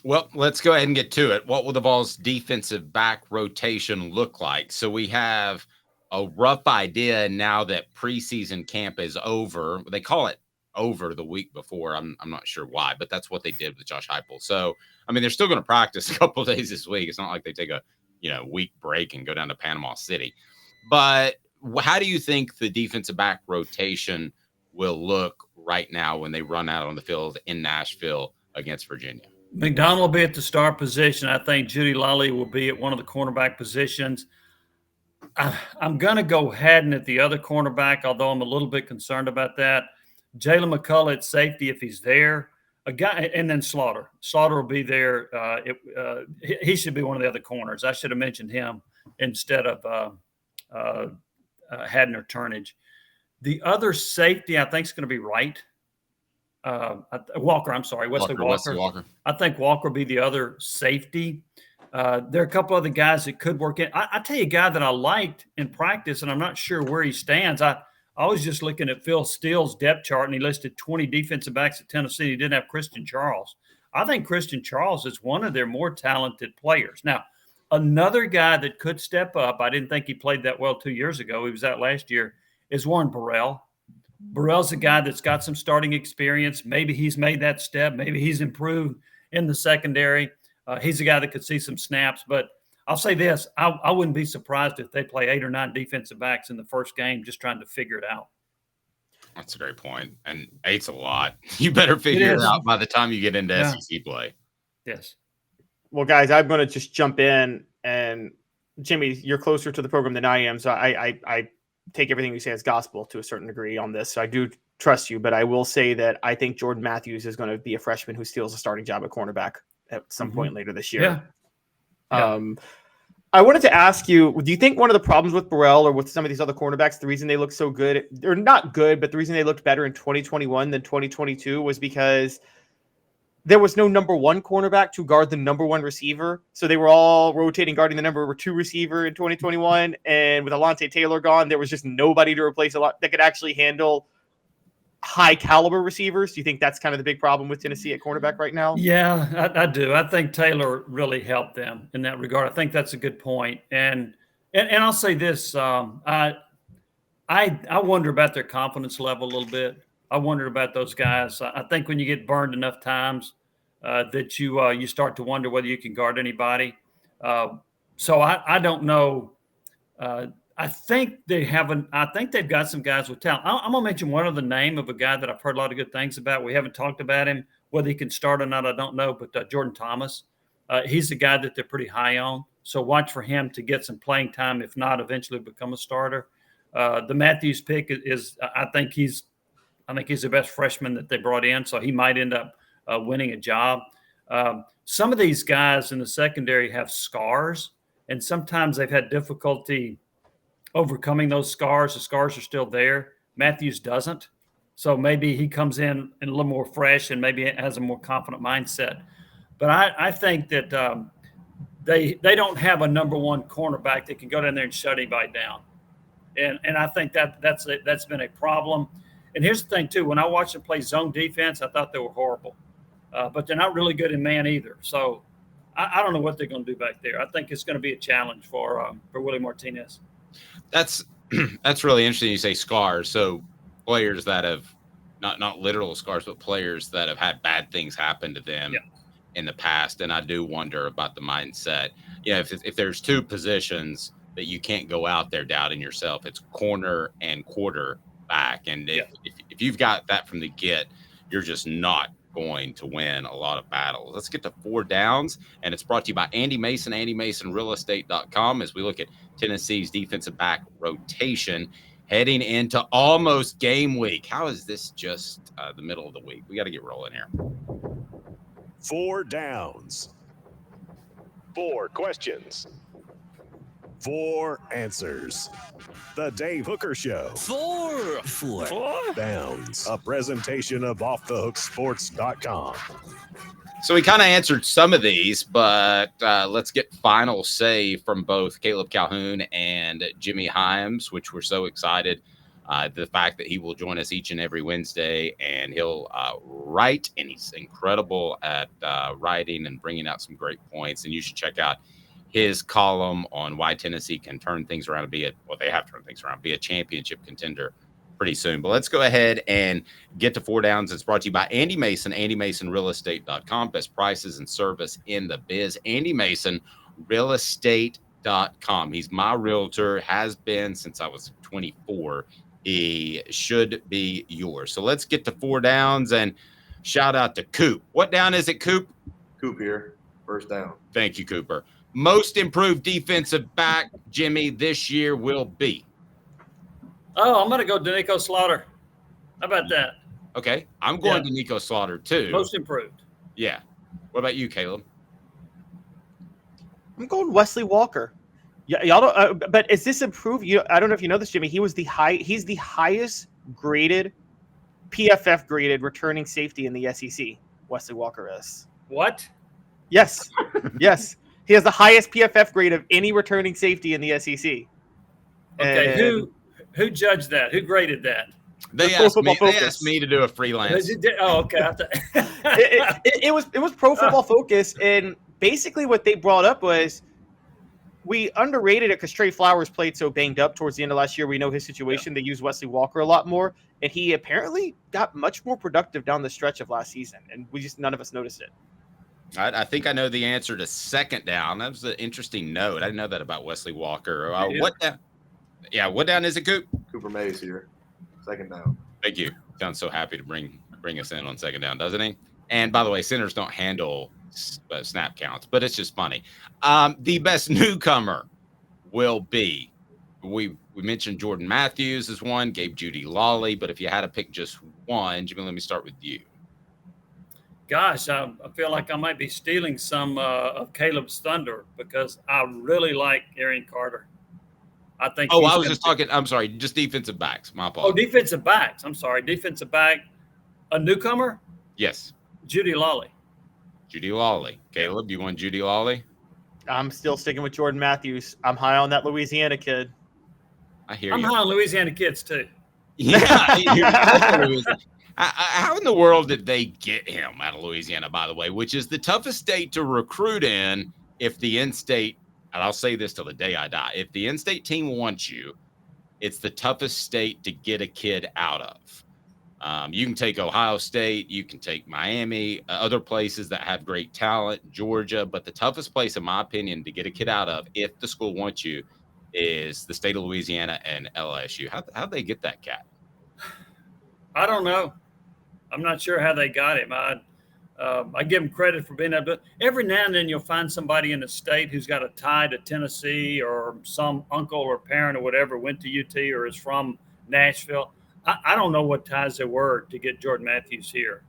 Well, let's go ahead and get to it. What will the Vols defensive back rotation look like? So we have a rough idea now that preseason camp is over. They call it over the week before. I'm not sure why, but that's what they did with Josh Heupel. So I mean, they're still going to practice a couple of days this week. It's not like they take a week break and go down to Panama City. But how do you think the defensive back rotation will look right now when they run out on the field in Nashville against Virginia? McDonald will be at the star position. I think Judy Lally will be at one of the cornerback positions. I'm going to go Haddon at the other cornerback, although I'm a little bit concerned about that. Jalen McCullough at safety if he's there. A guy, and then Slaughter. Slaughter will be there. He should be one of the other corners. I should have mentioned him instead of Haddon or Turnage. The other safety, I think, is going to be Wright. Walker, I'm sorry, Wesley Walker. I think Walker will be the other safety. There are a couple other guys that could work in. I tell you a guy that I liked in practice, and I'm not sure where he stands. I was just looking at Phil Steele's depth chart, and he listed 20 defensive backs at Tennessee. He didn't have Christian Charles. I think Christian Charles is one of their more talented players. Now, another guy that could step up, I didn't think he played that well 2 years ago. He was out last year, is Warren Burrell. Burrell's a guy that's got some starting experience. Maybe he's made that step. Maybe he's improved in the secondary. He's a guy that could see some snaps. But I'll say this, I wouldn't be surprised if they play 8 or 9 defensive backs in the first game just trying to figure it out. That's a great point. And 8's a lot. You better figure it out by the time you get into SEC play. Yes. Well, guys, I'm going to just jump in. And, Jimmy, you're closer to the program than I am, so I take everything you say as gospel to a certain degree on this. So I do trust you, but I will say that I think Jordan Matthews is going to be a freshman who steals a starting job at cornerback at some point later this year. Yeah. I wanted to ask you, do you think one of the problems with Burrell or with some of these other cornerbacks, the reason they look so good, they're not good, but the reason they looked better in 2021 than 2022 was because there was no number one cornerback to guard the number one receiver. So they were all rotating, guarding the number 2 receiver in 2021. And with Alontae Taylor gone, there was just nobody to replace a lot that could actually handle high caliber receivers. Do you think that's kind of the big problem with Tennessee at cornerback right now? Yeah, I do. I think Taylor really helped them in that regard. I think that's a good point. And I'll say this, I wonder about their confidence level a little bit. I wonder about those guys. I think when you get burned enough times that you start to wonder whether you can guard anybody. So I don't know. I think they've got some guys with talent. I'm gonna mention one other name of a guy that I've heard a lot of good things about. We haven't talked about him. Whether he can start or not, I don't know. But Jordan Thomas, he's a guy that they're pretty high on. So watch for him to get some playing time. If not, eventually become a starter. The Matthews pick is I think he's the best freshman that they brought in. So he might end up winning a job. Some of these guys in the secondary have scars, and sometimes they've had difficulty overcoming those scars. The scars are still there. Matthews doesn't. So maybe he comes in a little more fresh and maybe has a more confident mindset. But I think that they don't have a number one cornerback that can go down there and shut anybody down. And I think that's been a problem. And here's the thing, too. When I watched them play zone defense, I thought they were horrible. But they're not really good in man either. So I don't know what they're going to do back there. I think it's going to be a challenge for Willie Martinez. That's really interesting. You say scars. So players that have not literal scars, but players that have had bad things happen to them in the past. And I do wonder about the mindset. If there's 2 positions that you can't go out there doubting yourself, it's corner and quarterback. And if you've got that from the get, you're just not going to win a lot of battles. Let's get to 4 downs, and it's brought to you by Andy Mason, AndyMasonRealEstate.com, as we look at Tennessee's defensive back rotation heading into almost game week. How is this just the middle of the week? We got to get rolling here. 4 downs, 4 questions, 4 answers. The Dave Hooker Show. 4 downs. A presentation of OffTheHookSports.com. So we kind of answered some of these, but let's get final say from both Caleb Calhoun and Jimmy Hyams, which we're so excited The fact that he will join us each and every Wednesday, and he'll write, and he's incredible at writing and bringing out some great points. And you should check out his column on why Tennessee can turn things around and they have turned things around, be a championship contender pretty soon. But let's go ahead and get to Four Downs. It's brought to you by Andy Mason, AndyMasonRealEstate.com. Best prices and service in the biz. Andy Mason, realestate.com. He's my realtor, has been since I was 24. He should be yours. So let's get to Four Downs, and shout out to Coop. What down is it, Coop? Coop here. First down. Thank you, Cooper. Most improved defensive back, Jimmy, this year will be. Oh, I'm going to go Danico Slaughter. How about that? Okay. I'm going to Nico Slaughter, too. Most improved. Yeah. What about you, Caleb? I'm going Wesley Walker. Yeah, y'all don't. But is this improved? I don't know if you know this, Jimmy. He's the highest graded, PFF graded returning safety in the SEC. Wesley Walker is. What? Yes, yes. He has the highest PFF grade of any returning safety in the SEC. Okay, And who judged that? Who graded that? They asked me to do a freelance. Oh, okay. it was Pro Football Focus, and basically what they brought up was we underrated it because Trey Flowers played so banged up towards the end of last year. We know his situation. They used Wesley Walker a lot more, and he apparently got much more productive down the stretch of last season, and none of us noticed it. I think I know the answer to second down. That was an interesting note. I didn't know that about Wesley Walker. What down? Yeah, what down is it, Coop? Cooper Mays here. Second down. Thank you. Sounds so happy to bring us in on second down, doesn't he? And by the way, centers don't handle snap counts, but it's just funny. The best newcomer will be, we mentioned Jordan Matthews as one, Gabe Judy Lawley, but if you had to pick just one, Jimmy, let me start with you. Gosh, I feel like I might be stealing some of Caleb's thunder because I really like Arian Carter. I think. Oh, I was just talking. I'm sorry, just defensive backs. My apologies. Oh, defensive backs. I'm sorry, defensive back. A newcomer? Yes. Judy Lawley. Judy Lawley. Caleb, you want Judy Lawley? I'm still sticking with Jordan Matthews. I'm high on that Louisiana kid. I hear you. I'm high on Louisiana kids too. Yeah. How in the world did they get him out of Louisiana, by the way, which is the toughest state to recruit in if the in-state, and I'll say this till the day I die, if the in-state team wants you, it's the toughest state to get a kid out of. You can take Ohio State, you can take Miami, other places that have great talent, Georgia, but the toughest place, in my opinion, to get a kid out of, if the school wants you, is the state of Louisiana and LSU. How'd they get that cat? I don't know. I'm not sure how they got him. I give him credit for being able to. Every now and then you'll find somebody in the state who's got a tie to Tennessee, or some uncle or parent or whatever went to UT or is from Nashville. I don't know what ties there were to get Jordan Matthews here.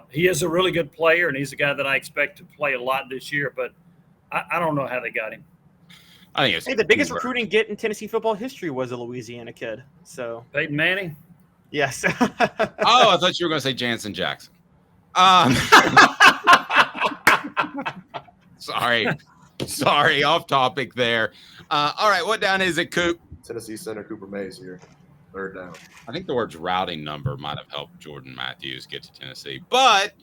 He is a really good player, and he's a guy that I expect to play a lot this year, but I don't know how they got him. I think it's the biggest recruiting get in Tennessee football history was a Louisiana kid. So Peyton Manning? Yes. Oh, I thought you were going to say Jansen Jackson. Sorry, off topic there. All right, what down is it, Coop? Tennessee center Cooper Mays here. Third down. I think the words routing number might have helped Jordan Matthews get to Tennessee. But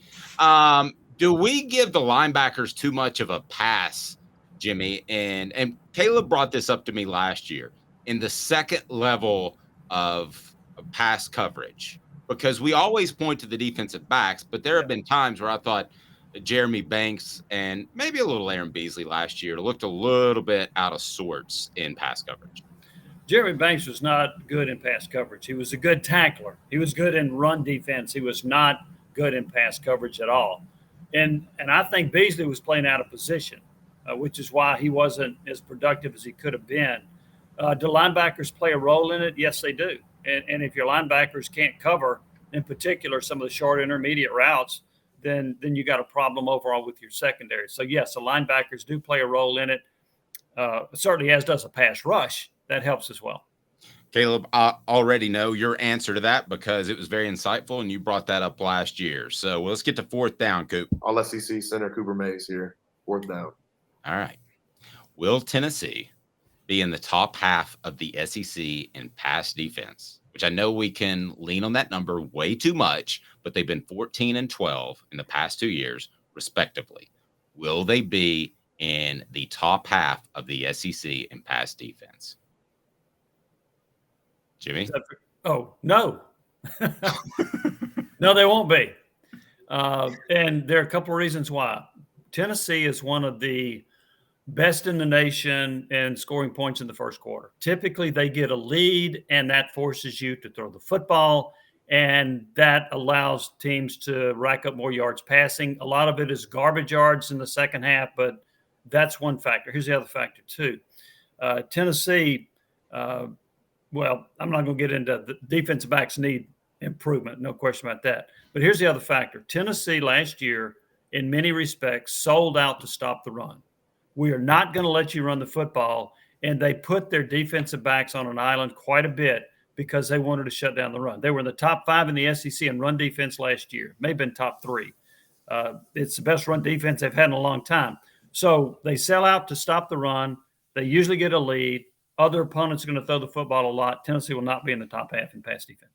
do we give the linebackers too much of a pass, Jimmy? And Caleb brought this up to me last year in the second level of pass coverage, because we always point to the defensive backs, but there have been times where I thought Jeremy Banks and maybe a little Aaron Beasley last year looked a little bit out of sorts in pass coverage. Jeremy Banks was not good in pass coverage. He was a good tackler. He was good in run defense. He was not good in pass coverage at all. And I think Beasley was playing out of position, which is why he wasn't as productive as he could have been. Do linebackers play a role in it? Yes, they do. And if your linebackers can't cover, in particular, some of the short intermediate routes, then you got a problem overall with your secondary. So, yes, the linebackers do play a role in it, certainly as does a pass rush. That helps as well. Caleb, I already know your answer to that because it was very insightful, and you brought that up last year. So let's get to fourth down, Coop. All SEC center Cooper Mays here. Fourth down. All right. Will Tennessee be in the top half of the SEC in pass defense, which I know we can lean on that number way too much, but they've been 14 and 12 in the past 2 years, respectively. Will they be in the top half of the SEC in pass defense? Jimmy? Oh, no. No, they won't be. And there are a couple of reasons why. Tennessee is one of the best in the nation in scoring points in the first quarter. Typically, they get a lead, and that forces you to throw the football, and that allows teams to rack up more yards passing. A lot of it is garbage yards in the second half, but that's one factor. Here's the other factor, too. Tennessee, well, I'm not going to get into the defensive backs need improvement, no question about that. But here's the other factor. Tennessee last year, in many respects, sold out to stop the run. We are not going to let you run the football. And they put their defensive backs on an island quite a bit because they wanted to shut down the run. They were in the top 5 in the SEC in run defense last year, may have been top 3. It's the best run defense they've had in a long time. So they sell out to stop the run. They usually get a lead. Other opponents are going to throw the football a lot. Tennessee will not be in the top half in pass defense.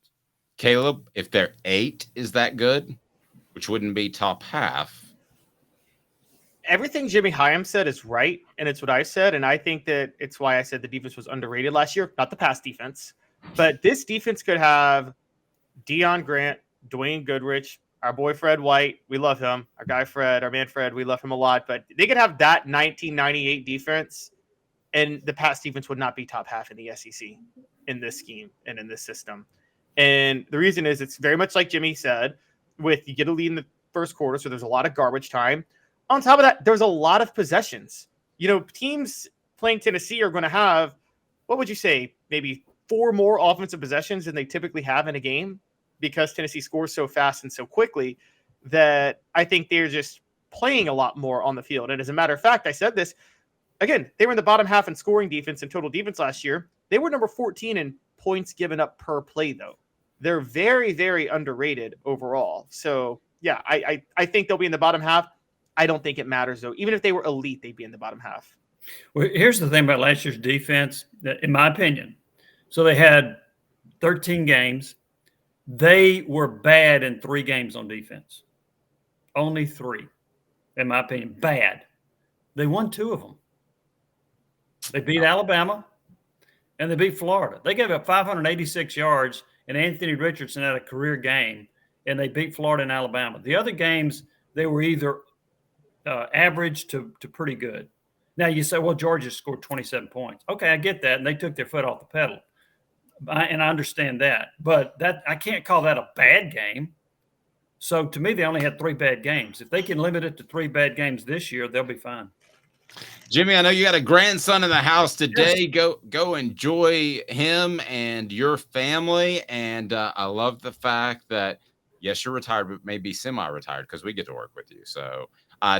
Caleb, if they're 8, is that good? Which wouldn't be top half. Everything Jimmy Hyams said is right, and it's what I said, and I think that it's why I said the defense was underrated last year, not the pass defense. But this defense could have Deion Grant, Dwayne Goodrich, our boy Fred White. We love him. Our guy Fred, our man Fred, we love him a lot. But they could have that 1998 defense, and the pass defense would not be top half in the SEC in this scheme and in this system. And the reason is it's very much like Jimmy said, with you get a lead in the first quarter, so there's a lot of garbage time. On top of that, there's a lot of possessions. You know, teams playing Tennessee are going to have, what would you say, maybe 4 more offensive possessions than they typically have in a game because Tennessee scores so fast and so quickly that I think they're just playing a lot more on the field. And as a matter of fact, I said this, again, they were in the bottom half in scoring defense and total defense last year. They were number 14 in points given up per play, though. They're very, very underrated overall. So, yeah, I think they'll be in the bottom half. I don't think it matters, though. Even if they were elite, they'd be in the bottom half. Well, here's the thing about last year's defense, in my opinion. So they had 13 games. They were bad in 3 games on defense. Only 3, in my opinion. Bad. They won 2 of them. They beat Alabama, and they beat Florida. They gave up 586 yards, and Anthony Richardson had a career game, and they beat Florida and Alabama. The other games, they were either average to pretty good. Now you say, well, Georgia scored 27 points. Okay, I get that, and they took their foot off the pedal, and I understand that. But that I can't call that a bad game. So to me, they only had 3 bad games. If they can limit it to 3 bad games this year, they'll be fine. Jimmy, I know you got a grandson in the house today. Yes. Go enjoy him and your family. And I love the fact that, yes, you're retired, but maybe semi-retired because we get to work with you. So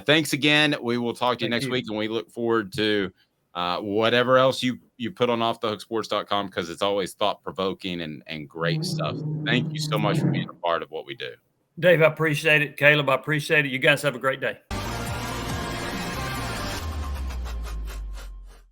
thanks again. We will talk to you next week, and we look forward to whatever else you put on offthehooksports.com because it's always thought-provoking and great stuff. Thank you so much for being a part of what we do. Dave, I appreciate it. Caleb, I appreciate it. You guys have a great day.